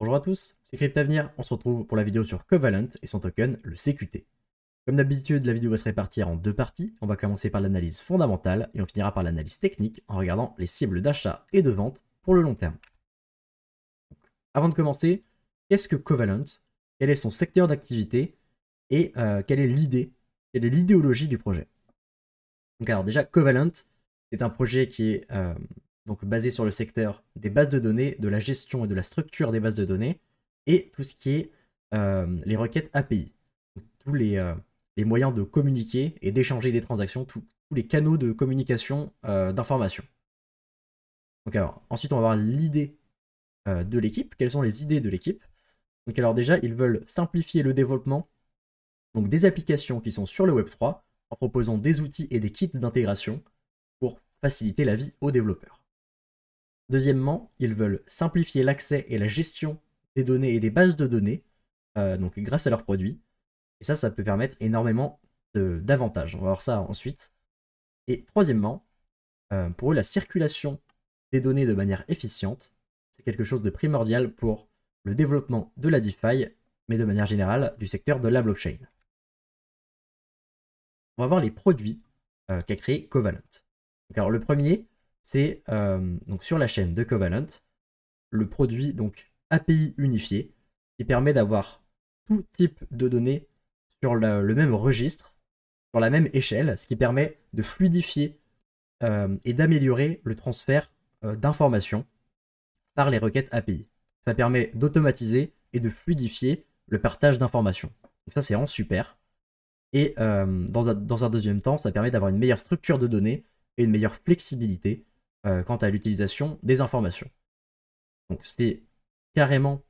Bonjour à tous, c'est Cryptavenir, on se retrouve pour la vidéo sur Covalent et son token, le CQT. Comme d'habitude, la vidéo va se répartir en deux parties. On va commencer par l'analyse fondamentale et on finira par l'analyse technique en regardant les cibles d'achat et de vente pour le long terme. Avant de commencer, qu'est-ce que Covalent? Quel est son secteur d'activité? Et quelle est l'idée? Quelle est l'idéologie du projet? Donc alors déjà, Covalent, c'est un projet qui est donc basé sur le secteur des bases de données, de la gestion et de la structure des bases de données, et tout ce qui est les requêtes API. Donc, tous les moyens de communiquer et d'échanger des transactions, tous les canaux de communication d'informations. Donc alors, ensuite on va voir l'idée de l'équipe. Quelles sont les idées de l'équipe? Donc alors déjà, ils veulent simplifier le développement donc des applications qui sont sur le Web3 en proposant des outils et des kits d'intégration pour faciliter la vie aux développeurs. Deuxièmement, ils veulent simplifier l'accès et la gestion des données et des bases de données donc grâce à leurs produits. Et ça peut permettre énormément d'avantages. On va voir ça ensuite. Et troisièmement, pour eux, la circulation des données de manière efficiente, c'est quelque chose de primordial pour le développement de la DeFi, mais de manière générale du secteur de la blockchain. On va voir les produits qu'a créé Covalent. Donc, alors, le premier, c'est donc sur la chaîne de Covalent, le produit donc API unifié qui permet d'avoir tout type de données sur le même registre, sur la même échelle, ce qui permet de fluidifier et d'améliorer le transfert d'informations par les requêtes API. Ça permet d'automatiser et de fluidifier le partage d'informations. Donc ça, c'est vraiment super. Et dans un deuxième temps, ça permet d'avoir une meilleure structure de données et une meilleure flexibilité quant à l'utilisation des informations. Donc c'est carrément...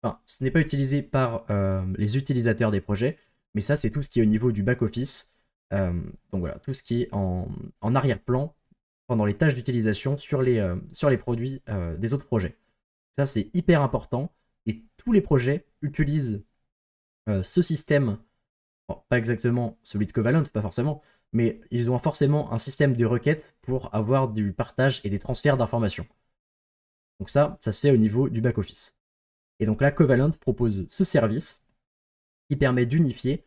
Enfin, ce n'est pas utilisé par les utilisateurs des projets, mais ça, c'est tout ce qui est au niveau du back-office. Donc voilà, tout ce qui est en arrière-plan pendant les tâches d'utilisation sur les produits des autres projets. Ça, c'est hyper important et tous les projets utilisent ce système. Bon, pas exactement celui de Covalent, pas forcément, mais ils ont forcément un système de requête pour avoir du partage et des transferts d'informations. Donc ça se fait au niveau du back-office. Et donc là, Covalent propose ce service qui permet d'unifier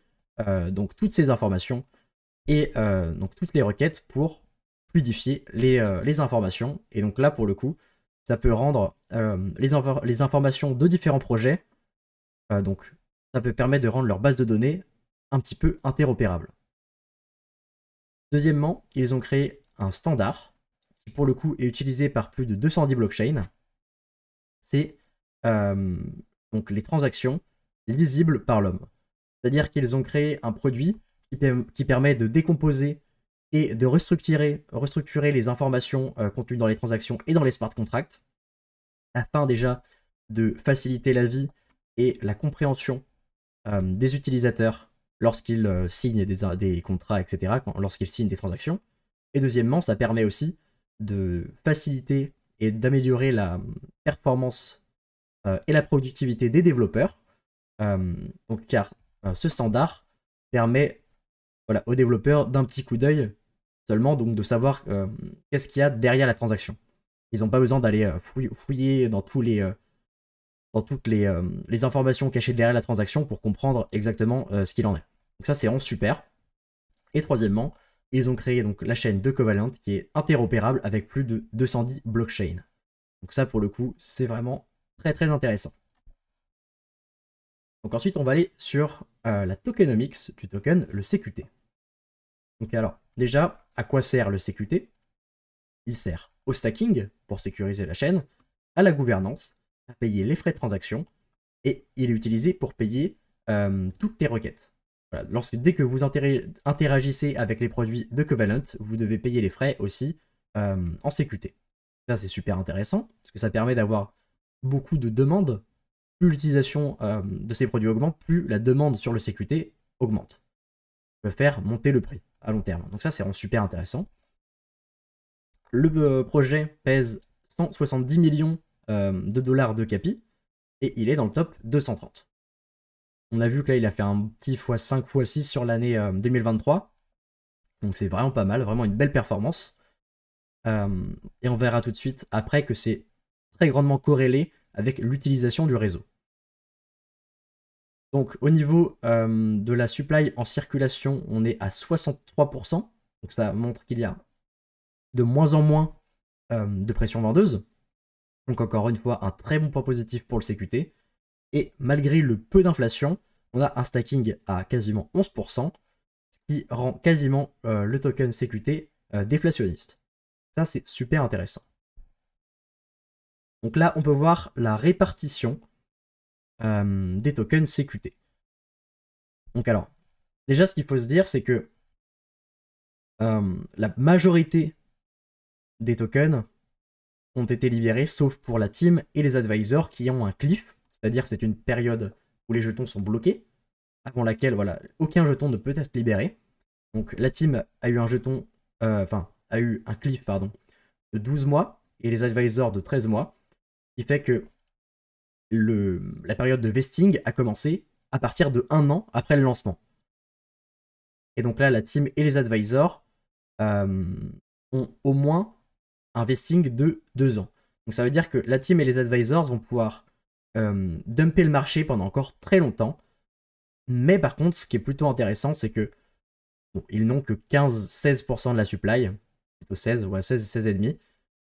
donc toutes ces informations et donc toutes les requêtes pour fluidifier les informations. Et donc là, pour le coup, ça peut rendre les informations de différents projets, donc ça peut permettre de rendre leur base de données un petit peu interopérable. Deuxièmement, ils ont créé un standard qui pour le coup est utilisé par plus de 210 blockchains. C'est donc les transactions lisibles par l'homme. C'est-à-dire qu'ils ont créé un produit qui permet de décomposer et de restructurer les informations contenues dans les transactions et dans les smart contracts, afin déjà de faciliter la vie et la compréhension des utilisateurs lorsqu'ils signent des contrats, etc., lorsqu'ils signent des transactions. Et deuxièmement, ça permet aussi de faciliter et d'améliorer la performance et la productivité des développeurs, donc, car ce standard permet aux développeurs d'un petit coup d'œil seulement donc de savoir qu'est-ce qu'il y a derrière la transaction. Ils n'ont pas besoin d'aller fouiller dans toutes les informations cachées derrière la transaction pour comprendre exactement ce qu'il en est. Donc ça, c'est vraiment super. Et troisièmement, ils ont créé donc la chaîne de Covalent qui est interopérable avec plus de 210 blockchains. Donc ça, pour le coup, c'est vraiment très très intéressant. Donc ensuite, on va aller sur la tokenomics du token, le CQT. Donc alors, déjà, à quoi sert le CQT? Il sert au stacking, pour sécuriser la chaîne, à la gouvernance, à payer les frais de transaction, et il est utilisé pour payer toutes les requêtes. Voilà. Dès que vous interagissez avec les produits de Covalent, vous devez payer les frais aussi en CQT. Ça, c'est super intéressant, parce que ça permet d'avoir beaucoup de demandes. Plus l'utilisation de ces produits augmente, plus la demande sur le CQT augmente. Ça peut faire monter le prix à long terme. Donc ça, c'est vraiment super intéressant. Le projet pèse 170 millions de dollars de capi, et il est dans le top 230. On a vu que là, il a fait un petit x5, x6 sur l'année 2023. Donc c'est vraiment pas mal, vraiment une belle performance. Et on verra tout de suite après que c'est très grandement corrélé avec l'utilisation du réseau. Donc au niveau de la supply en circulation, on est à 63%. Donc ça montre qu'il y a de moins en moins de pression vendeuse. Donc encore une fois, un très bon point positif pour le CQT. Et malgré le peu d'inflation, on a un stacking à quasiment 11%, ce qui rend quasiment le token CQT déflationniste. Ça, c'est super intéressant. Donc là, on peut voir la répartition des tokens CQT. Donc alors, déjà, ce qu'il faut se dire, c'est que la majorité des tokens ont été libérés, sauf pour la team et les advisors qui ont un cliff, c'est-à-dire c'est une période où les jetons sont bloqués, avant laquelle voilà, aucun jeton ne peut être libéré. Donc la team a eu un jeton, a eu un cliff de 12 mois et les advisors de 13 mois, ce qui fait que la période de vesting a commencé à partir de 1 an après le lancement. Et donc là, la team et les advisors ont au moins un vesting de 2 ans. Donc ça veut dire que la team et les advisors vont pouvoir dumper le marché pendant encore très longtemps. Mais par contre, ce qui est plutôt intéressant, c'est que bon, ils n'ont que 15-16% de la supply. Plutôt 16, ouais, 16,5.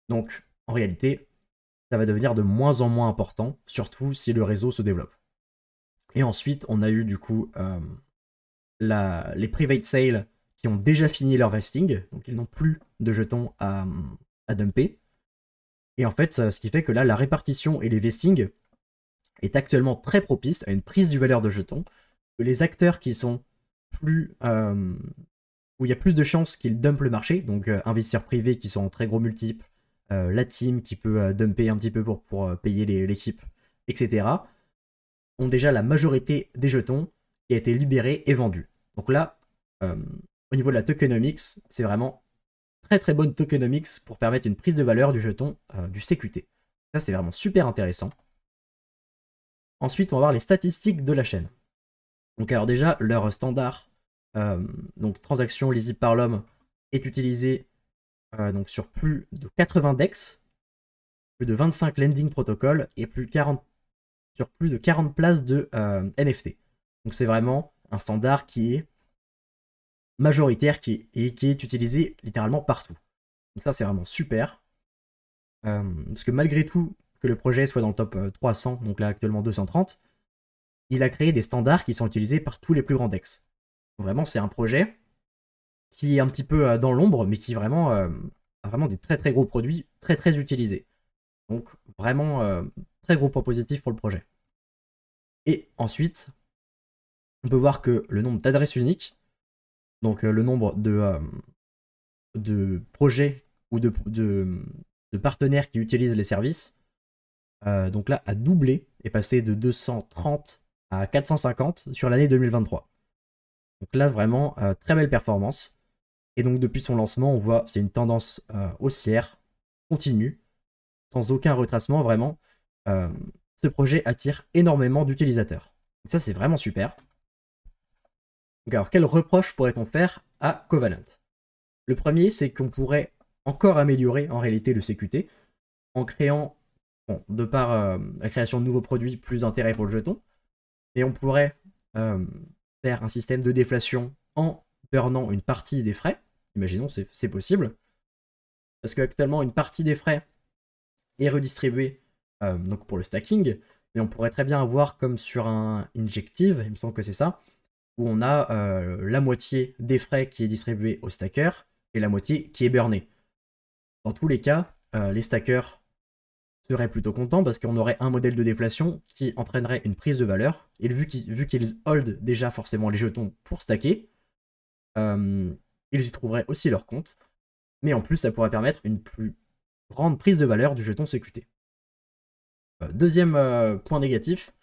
Donc en réalité, ça va devenir de moins en moins important, surtout si le réseau se développe. Et ensuite, on a eu du coup les private sales qui ont déjà fini leur vesting, donc ils n'ont plus de jetons à dumper. Et en fait, ce qui fait que là, la répartition et les vestings est actuellement très propice à une prise du valeur de jetons, que les acteurs qui sont plus... où il y a plus de chances qu'ils dumpent le marché, donc investisseurs privés qui sont en très gros multiples, la team qui peut dumper un petit peu pour payer l'équipe, etc., ont déjà la majorité des jetons qui a été libérée et vendue. Donc là, au niveau de la tokenomics, c'est vraiment très très bonne tokenomics pour permettre une prise de valeur du jeton du CQT. Ça, c'est vraiment super intéressant. Ensuite, on va voir les statistiques de la chaîne. Donc alors déjà, leur standard, donc transaction lisible par l'homme, est utilisé donc sur plus de 80 DEX, plus de 25 lending protocoles et sur plus de 40 places de NFT. Donc c'est vraiment un standard qui est majoritaire et qui est utilisé littéralement partout. Donc ça, c'est vraiment super. Parce que malgré tout, que le projet soit dans le top 300, donc là actuellement 230, il a créé des standards qui sont utilisés par tous les plus grands DEX. Donc vraiment, c'est un projet qui est un petit peu dans l'ombre, mais qui vraiment a vraiment des très très gros produits, très très utilisés. Donc vraiment, très gros point positif pour le projet. Et ensuite, on peut voir que le nombre d'adresses uniques, donc le nombre de projets ou de partenaires qui utilisent les services, donc là, a doublé, est passé de 230 à 450 sur l'année 2023. Donc là, vraiment, très belle performance. Et donc depuis son lancement, on voit c'est une tendance haussière, continue, sans aucun retracement, vraiment. Ce projet attire énormément d'utilisateurs. Ça, c'est vraiment super. Donc alors, quel reproche pourrait-on faire à Covalent? Le premier, c'est qu'on pourrait encore améliorer en réalité le CQT en créant, bon, de par la création de nouveaux produits, plus d'intérêt pour le jeton, et on pourrait faire un système de déflation en burnant une partie des frais. Imaginons, c'est possible. Parce qu'actuellement, une partie des frais est redistribuée donc pour le stacking, mais on pourrait très bien avoir comme sur un injective, il me semble que c'est ça, où on a la moitié des frais qui est distribuée au stacker et la moitié qui est burné. Dans tous les cas, les stackers seraient plutôt contents parce qu'on aurait un modèle de déflation qui entraînerait une prise de valeur, et vu qu'ils hold déjà forcément les jetons pour stacker, ils y trouveraient aussi leur compte, mais en plus ça pourrait permettre une plus grande prise de valeur du jeton CQT. Deuxième point négatif,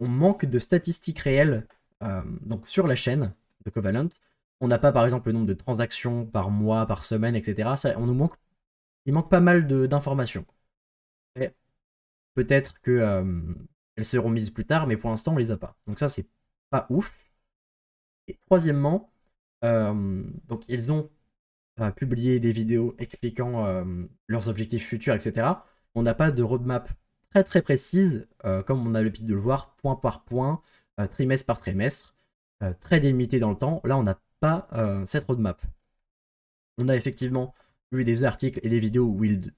on manque de statistiques réelles donc sur la chaîne de Covalent. On n'a pas par exemple le nombre de transactions par mois, par semaine, etc. Il manque pas mal d'informations. Peut-être que elles seront mises plus tard, mais pour l'instant on les a pas. Donc ça c'est pas ouf. Et troisièmement, donc ils ont publié des vidéos expliquant leurs objectifs futurs, etc. On n'a pas de roadmap très très précises, comme on a l'habitude de le voir, point par point, trimestre par trimestre, très délimité dans le temps. Là, on n'a pas cette roadmap. On a effectivement vu des articles et des vidéos où ils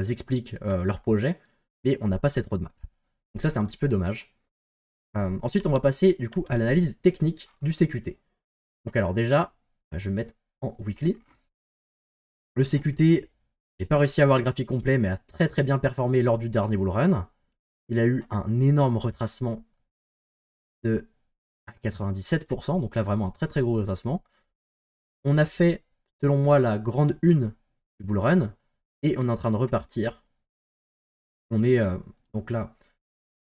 expliquent leur projet, mais on n'a pas cette roadmap. Donc ça, c'est un petit peu dommage. Ensuite, on va passer du coup à l'analyse technique du CQT. Donc alors déjà, je vais me mettre en weekly. Le CQT, j'ai pas réussi à avoir le graphique complet, mais a très très bien performé lors du dernier bull run. Il a eu un énorme retracement de 97%, donc là vraiment un très très gros retracement. On a fait, selon moi, la grande une du bull run, et on est en train de repartir. On est donc là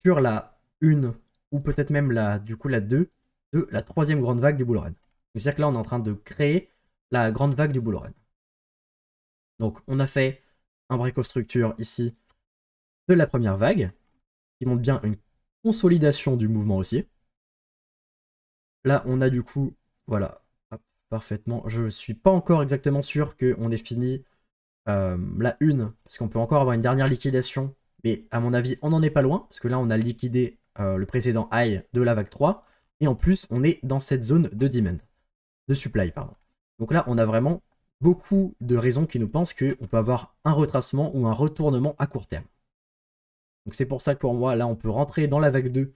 sur la 1, ou peut-être même du coup la 2, de la troisième grande vague du bull run. C'est-à-dire que là on est en train de créer la grande vague du bull run. Donc on a fait un break of structure ici de la première vague, qui montre bien une consolidation du mouvement aussi. Là on a du coup, voilà, hop, parfaitement. Je ne suis pas encore exactement sûr qu'on ait fini la 1, parce qu'on peut encore avoir une dernière liquidation, mais à mon avis on n'en est pas loin, parce que là on a liquidé le précédent high de la vague 3, et en plus on est dans cette zone de demand, de supply, pardon. Donc là on a vraiment beaucoup de raisons qui nous pensent qu'on peut avoir un retracement ou un retournement à court terme. Donc c'est pour ça que pour moi, là on peut rentrer dans la vague 2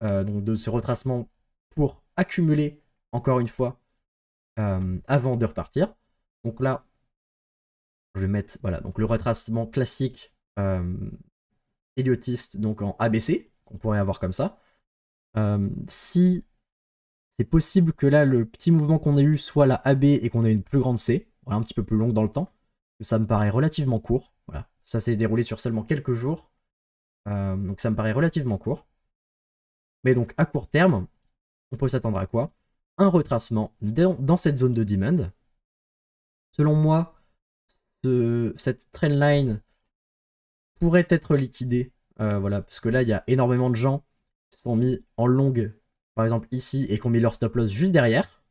donc de ce retracement pour accumuler encore une fois avant de repartir. Donc là, je vais mettre voilà, donc le retracement classique Elliotiste donc en ABC, qu'on pourrait avoir comme ça. Si c'est possible que là, le petit mouvement qu'on a eu soit la AB et qu'on ait une plus grande C, voilà, un petit peu plus longue dans le temps. Ça me paraît relativement court. Voilà. Ça s'est déroulé sur seulement quelques jours. Donc ça me paraît relativement court. Mais donc à court terme, on peut s'attendre à quoi? Un retracement dans cette zone de demand. Selon moi, cette trendline pourrait être liquidée. Voilà, parce que là, il y a énormément de gens qui sont mis en longue, par exemple ici, et qui ont mis leur stop loss juste derrière.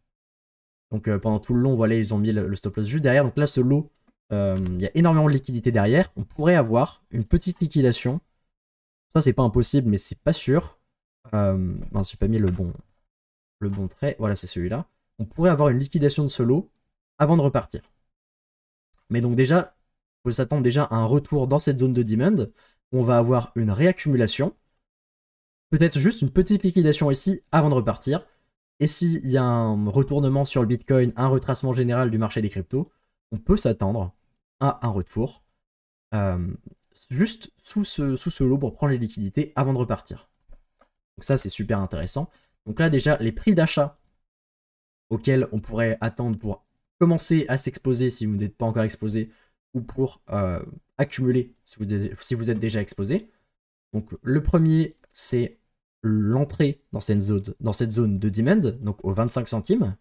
Donc pendant tout le long, voilà, ils ont mis le stop loss juste derrière. Donc là, ce lot, il y a énormément de liquidité derrière. On pourrait avoir une petite liquidation. Ça, c'est pas impossible, mais c'est pas sûr. Non, j'ai pas mis le bon trait. Voilà, c'est celui-là. On pourrait avoir une liquidation de ce lot avant de repartir. Mais donc déjà, il faut s'attendre déjà à un retour dans cette zone de demand. On va avoir une réaccumulation. Peut-être juste une petite liquidation ici avant de repartir. Et s'il y a un retournement sur le Bitcoin, un retracement général du marché des cryptos, on peut s'attendre à un retour juste sous ce lot pour prendre les liquidités avant de repartir. Donc ça, c'est super intéressant. Donc là, déjà, les prix d'achat auxquels on pourrait attendre pour commencer à s'exposer si vous n'êtes pas encore exposé, ou pour accumuler si vous êtes déjà exposé. Donc le premier, c'est l'entrée dans cette zone de demand, donc aux 25 centimes.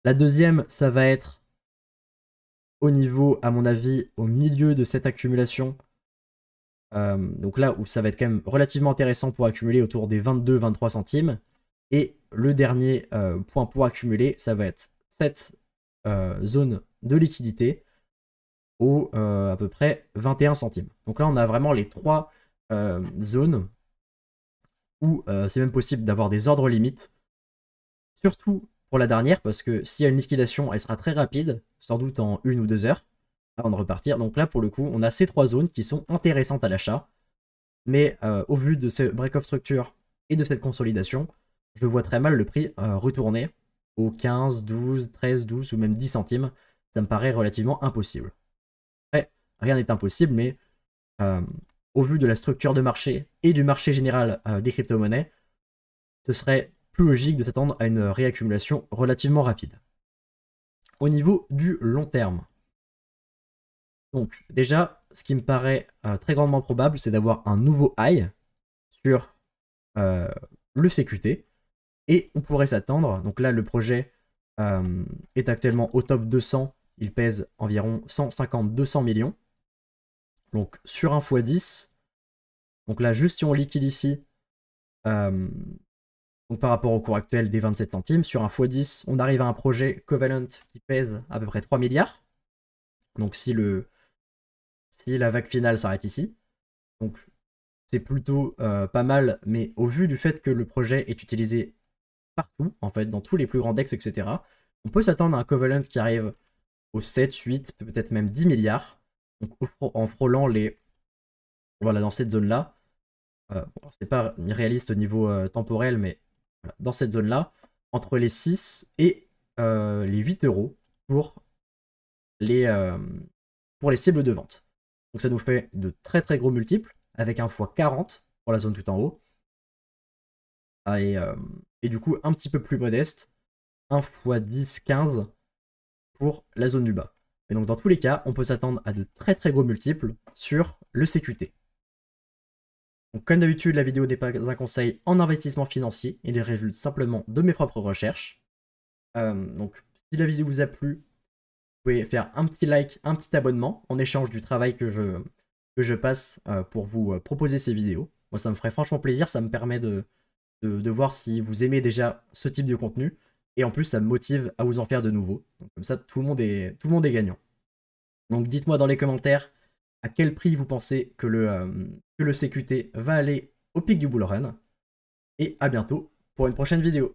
La deuxième, ça va être au niveau, à mon avis, au milieu de cette accumulation. Donc là où ça va être quand même relativement intéressant pour accumuler autour des 22-23 centimes. Et le dernier point pour accumuler, ça va être cette zone de liquidité au à peu près 21 centimes. Donc là, on a vraiment les trois zones où c'est même possible d'avoir des ordres limites. Surtout pour la dernière, parce que s'il y a une liquidation, elle sera très rapide, sans doute en 1 ou 2 heures, avant de repartir. Donc là, pour le coup, on a ces trois zones qui sont intéressantes à l'achat. Mais au vu de ce break-off structure et de cette consolidation, je vois très mal le prix retourner aux 15, 12, 13, 12 ou même 10 centimes. Ça me paraît relativement impossible. Après, rien n'est impossible, mais au vu de la structure de marché et du marché général des crypto-monnaies, ce serait plus logique de s'attendre à une réaccumulation relativement rapide. Au niveau du long terme, donc déjà, ce qui me paraît très grandement probable, c'est d'avoir un nouveau high sur le CQT, et on pourrait s'attendre, donc là le projet est actuellement au top 200, il pèse environ 150-200 millions, donc sur un x10, donc là juste si on liquide ici, donc par rapport au cours actuel des 27 centimes, sur un x10, on arrive à un projet Covalent qui pèse à peu près 3 milliards, donc si la vague finale s'arrête ici, Donc c'est plutôt pas mal, mais au vu du fait que le projet est utilisé partout, en fait, dans tous les plus grands DEX, etc., on peut s'attendre à un Covalent qui arrive aux 7, 8, peut-être même 10 milliards, donc en frôlant les... Voilà, dans cette zone-là. Bon, c'est pas réaliste au niveau temporel, mais voilà, dans cette zone-là, entre les 6 et les 8 euros les, euh, pour les cibles de vente. Donc ça nous fait de très très gros multiples, avec un x40 pour la zone tout en haut. Et du coup, un petit peu plus modeste, 1 x 10, 15 pour la zone du bas. Et donc dans tous les cas, on peut s'attendre à de très très gros multiples sur le CQT. Donc comme d'habitude, la vidéo n'est pas un conseil en investissement financier, il est résulté simplement de mes propres recherches. Donc si la vidéo vous a plu, vous pouvez faire un petit like, un petit abonnement en échange du travail que je passe pour vous proposer ces vidéos. Moi ça me ferait franchement plaisir, ça me permet de voir si vous aimez déjà ce type de contenu. Et en plus ça me motive à vous en faire de nouveaux. Donc comme ça tout le monde est gagnant. Donc dites-moi dans les commentaires à quel prix vous pensez que le CQT va aller au pic du bull run. Et à bientôt pour une prochaine vidéo.